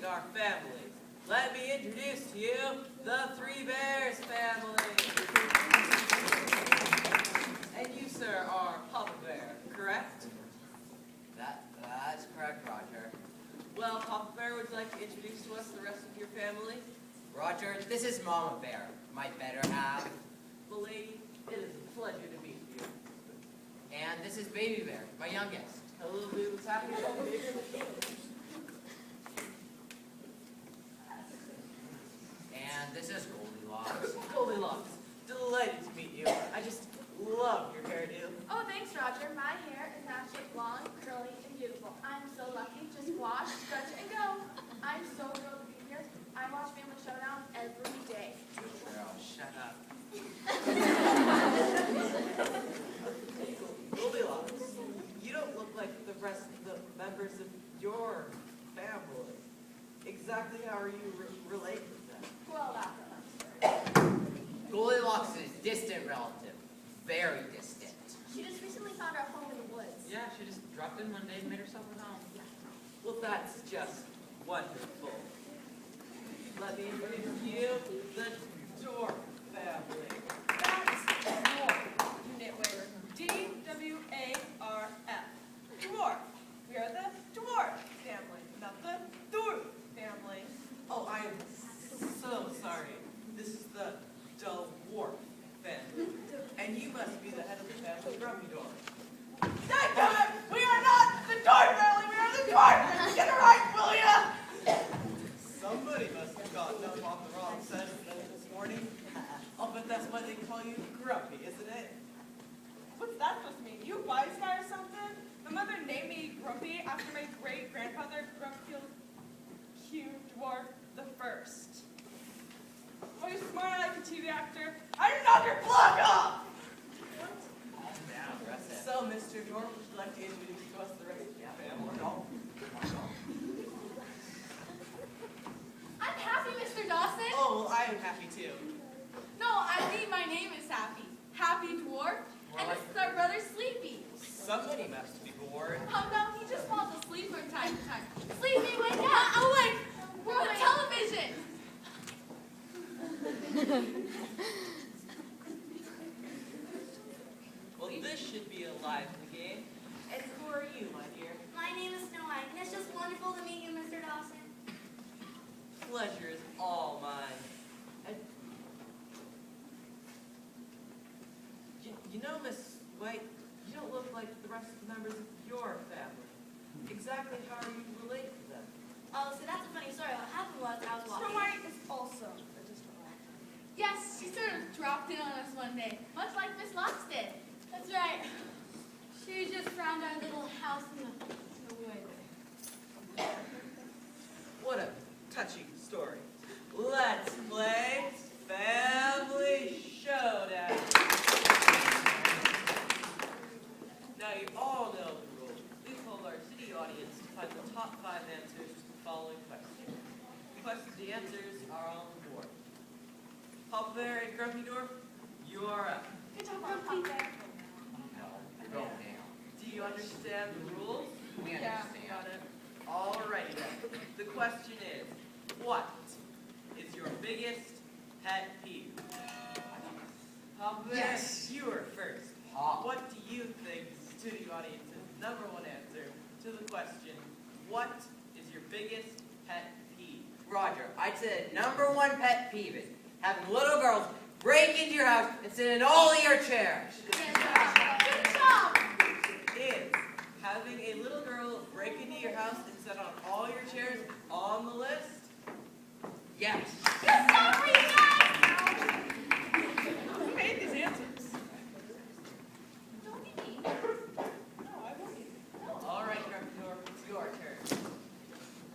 meet our family. Let me introduce to you the Three Bears family. And you, sir, are Papa Bear, correct? That's correct, Roger. Well, Papa Bear, would you like to introduce to us the rest of your family? Roger, this is Mama Bear, my better half. Well, lady, it is a pleasure to meet you. And this is Baby Bear, my youngest. Hello, Boots. Happy to meet you. And this is Goldilocks. Goldilocks, delighted to meet you. I just love your hairdo. Oh, thanks, Roger. My hair is now shaped long, curly, and beautiful. I'm so lucky. Just wash, stretch, and go. I'm so thrilled to be here. I watch Family Showdown every day. Girl, shut up. Goldilocks, you don't look like the rest of the members of your family. Exactly how are you related to them? Well, that's another story. Goldilocks is a distant relative. Very distant. She just recently found our home in the woods. Yeah, she just dropped in one day and made herself at home. Well, that's just wonderful. Let me introduce you the Dwarf family. That's dwarf. Knitwear. D-W-A-R-F. Dwarf. We are the dwarf family, not the dwarf family. Oh, I am so sorry. This is the Dwarf family. And you must be the head of the family, Grumpy Dwarf. Dadgummit! We are not the dwarf family! We are the dwarf family! Get it right, will ya? Somebody must have gotten up on the wrong side of the bed this morning. I'll bet that's why they call you Grumpy, isn't it? What's that supposed to mean? You a wise guy or something? My mother named me Grumpy after my great-grandfather, Grumpy Q. Dwarf the First. Oh, you're smart like a TV actor. I did knock your plug off! So, Mr. Dwarf, would you like to introduce to us the rest of your family? I'm happy, Mr. Dawson. Oh, well, I am happy too. No, I mean my name is Happy. Happy Dwarf. And this is our brother Sleepy. Somebody must be bored. Oh no, he just falls asleep from time to time. Sleepy, wake up! Oh wait, we're on television. Well, this should be a lively game. And who are you, my dear? My name is Snow White, and it's just wonderful to meet you, Mr. Dawson. Pleasure is all mine. And you know, Miss White, you don't look like the rest of the members of your family. Exactly how are you related to them? Oh, so that's a funny story. What happened was I was walking. Snow White is also a distant relative. Yes, she sort of dropped in on us one day, much like Miss Lux did. That's right. She just found our little house in the woods. What a touching story. Let's play Family Showdown. Now, you all know the rules. We told our city audience to find the top 5 answers to the following question. The answers are on the board. Papa Bear and Grumpy Dwarf, you are up. Good job, Grumpy. No, go down. Do you understand the rules? We Yeah, understand. got it. Alrighty then. The question is, what is your biggest pet peeve? Papa Bear, Yes. you are first. Ha. What do you think is the studio audience's #1 answer to the question, what is your biggest pet peeve? Roger, I'd say the #1 pet peeve is having little girls break into your house and sit in all of your chairs. Good job. Is having a little girl break into your house and sit on all your chairs on the list? Yes. Good job for you guys. Who made these answers? Don't be mean. No, I won't be. Alright, Grumpy Dwarf, it's your turn.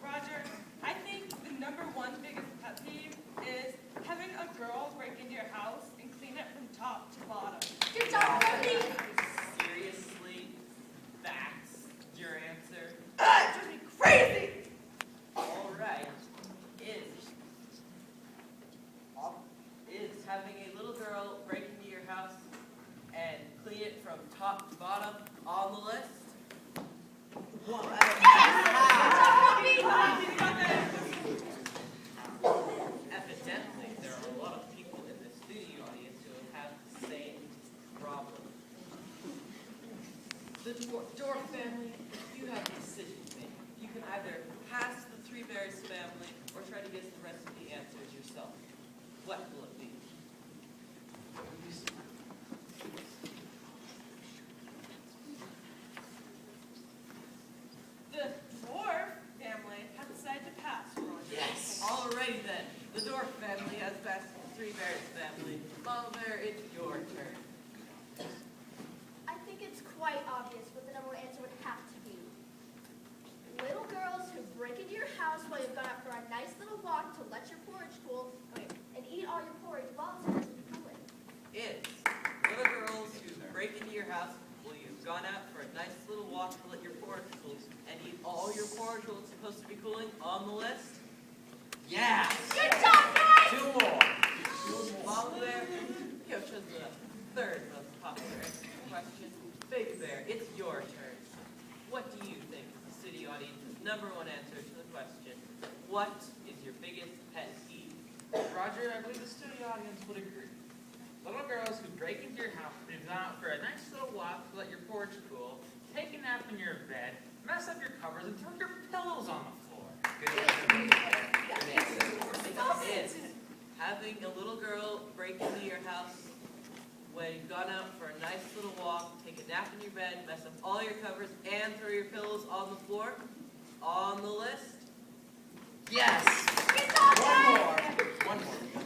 Roger, I think the #1 biggest pet peeve is having a girl break into your house and clean it from top to bottom. Good job, Grumpy. Seriously? That's your answer? Ah, it drives me crazy! Alright. Is Dorf family, you have a decision to make. You can either pass the Three Bears family or try to guess the rest of the answers yourself. What will it be? The dwarf family has decided to pass, Roger. Yes. Alrighty then. The Dorf family has passed the Three Bears family. Mama Bear, it's your turn. I think it's quite obvious what the number one answer would have to be. Little girls who break into your house while you've gone out for a nice little walk to let your porridge cool, and eat all your porridge while it's supposed to be cooling. It's little girls who break into your house while you've gone out for a nice little walk to let your porridge cool and eat all your porridge while it's supposed to be cooling on the list. Yes. Good job, guys! Two more. Mama Bear, you have chosen the third most popular question. Baby Bear, it's your turn. What do you think is the city audience's number one answer to the question, what is your biggest pet peeve? Roger, I believe the studio audience would agree. Little girls who break into your house and go out for a nice little walk to let your porridge cool, take a nap in your bed, mess up your covers, and throw your pillows on the floor. Good answer. Good answer. It's having a little girl break into your house when you've gone out for a nice little walk, take a nap in your bed, mess up all your covers, and throw your pillows on the floor. On the list, Yes. Good job, One guys! more. One more.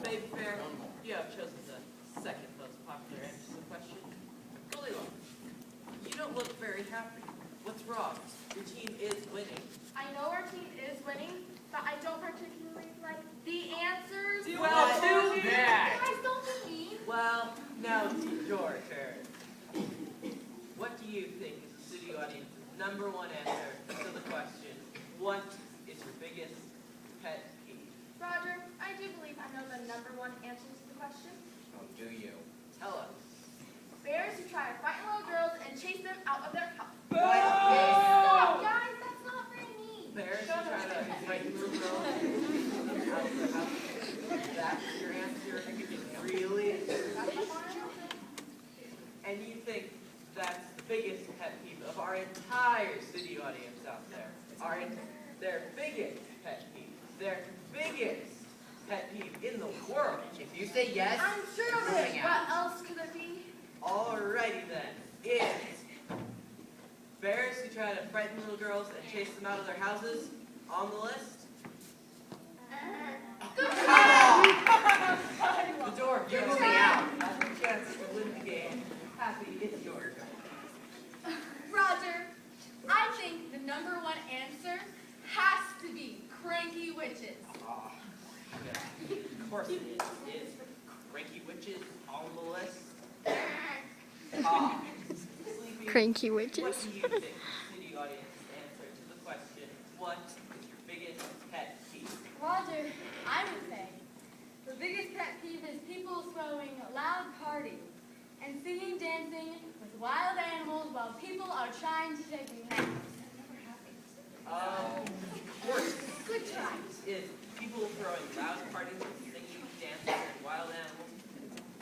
Baby Bear, One more. you have chosen the second most popular answer to the question. Goldilocks, you don't look very happy. What's wrong? Your team is winning. I know our team is winning, but I don't particularly like the answers. Well, too bad. Guys, don't be mean. Well, now it's your turn. What do you think is the city audience's number one answer to the question, what is your biggest pet peeve? Roger, I do believe I know the number one answer to the question. Oh, do you? Tell us. Bears who try to frighten little girls and chase them out of their house. What? Stop, guys, that's not very mean. Bears who try to frighten little girls and chase them out of the house. That's your answer? Really? And you think that's the biggest pet peeve of our entire city audience out there? Their biggest pet peeve. Their biggest pet peeve in the world. If you say yes, I'm sure of it. moving out. What else could it be? Alrighty then. It's bears who try to frighten little girls and chase them out of their houses on the list. Good Come job! on. The door You're goes moving out. out. Has a chance to win the game. Happy, it's your turn. Roger, I think the number one answer has to be cranky witches. Ah, yeah. Of course it is. Is cranky witches on the list? Ah, Sleepy, Cranky what witches. do you think the city audience's answer to the question, what is your biggest pet peeve? Roger, I would say the biggest pet peeve is people throwing loud parties and singing, dancing with wild animals while people are trying to take naps. Of course, Good try. is people throwing loud parties, singing, dancing, and wild animals,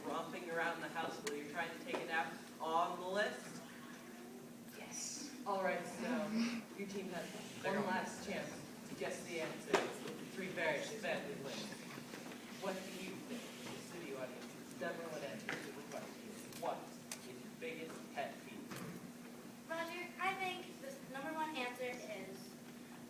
romping around the house while you're trying to take a nap on the list? Yes. Alright, so your team has one last chance to guess the answer. Three Bears family wins. What do you think the city audience's number one answer to the question? What is your biggest pet peeve? Roger, I think the number one answer is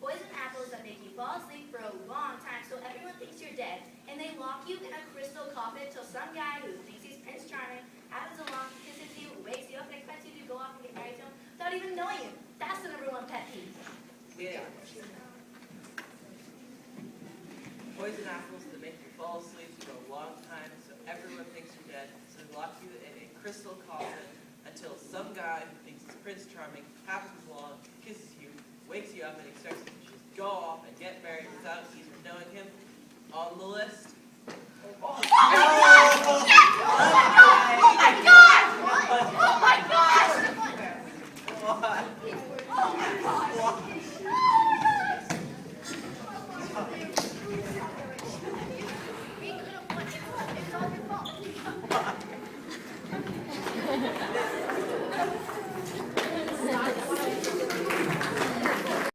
poison apples that make you fall asleep for a long time so everyone thinks you're dead, and they lock you in a crystal coffin till some guy who thinks he's Prince Charming happens along, kisses you, wakes you up, and expects you to go off and get married to him without even knowing you. That's the number one pet peeve. Yeah. Poison apples that make you fall asleep for a long time so everyone thinks you're dead, so they lock you in a crystal coffin until some guy who thinks he's Prince Charming happens along, kisses you, wakes you up, and expects you to just go off and get married without even knowing him. On the list,